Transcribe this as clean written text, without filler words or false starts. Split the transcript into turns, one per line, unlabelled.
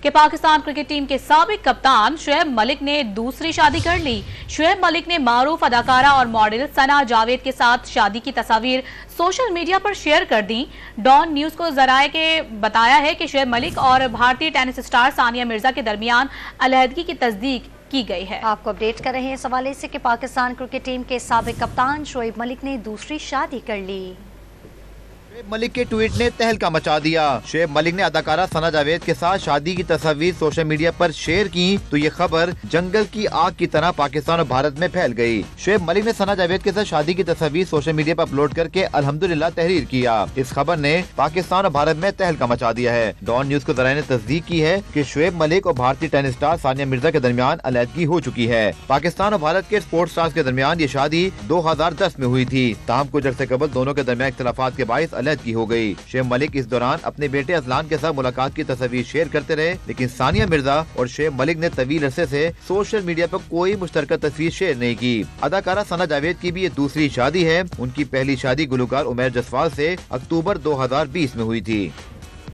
کہ Pakistan cricket team کے سابق کپتان شعیب ملک نے دوسری شادی کر لی۔ شعیب ملک نے معروف اداکارہ اور ماڈل ثنا جاوید کے ساتھ شادی کی تصاویر سوشل میڈیا پر شیئر کر دیں۔ ڈان نیوز کو ذرائع کے بتایا ہے کہ شعیب ملک اور بھارتی ٹینس اسٹار ثانیہ مرزا کے درمیان علیحدگی کی تصدیق کی گئی ہے۔
آپ کو اپڈیٹ کر رہے ہیں اس حوالے سے کہ پاکستان کرکٹ ٹیم کے سابق کپتان شعیب ملک نے دوسری شادی کر لی۔
شعیب ملک کے ٹویٹ نے تہلکہ مچا دیا۔ شعیب ملک نے اداکارہ ثنا جاوید کے ساتھ شادی کی تصاویر سوشل میڈیا پر شیئر کی تو یہ خبر جنگل کی آگ کی طرح پاکستان اور بھارت میں پھیل گئی۔ شعیب ملک نے ثنا جاوید کے ساتھ شادی کی تصاویر سوشل میڈیا پر اپلوڈ کر کے الحمدللہ تحریر کیا۔ اس خبر نے پاکستان اور بھارت میں تہلکہ مچا دیا ہے۔ ڈان نیوز کو ذرائع نے تصدیق کی ہے کہ شعیب ملک اور بھارتی ٹینس اسٹار ثانیہ مرزا کے درمیان علیحدگی ہو چکی ہے۔ پاکستان اور بھارت کے اسپورٹس اسٹارز کے درمیان یہ شادی 2010 میں ہوئی تھی، تاہم کچھ عرصے قبل دونوں کے درمیان اختلافات کے باعث علیحدگی ہو گئی۔ شعیب ملک اس دوران اپنے بیٹے اذلان کے ساتھ ملاقات کی تصاویر شیئر کرتے رہے، لیکن ثانیہ مرزا اور شعیب ملک نے طویل عرصے سے سوشل میڈیا پر کوئی مشترکہ تصویر شیئر نہیں کی۔ اداکارہ ثنا جاوید کی بھی یہ دوسری شادی ہے۔ ان کی پہلی شادی گلوکار عمیر جسوال سے اکتوبر 2020 میں ہوئی تھی۔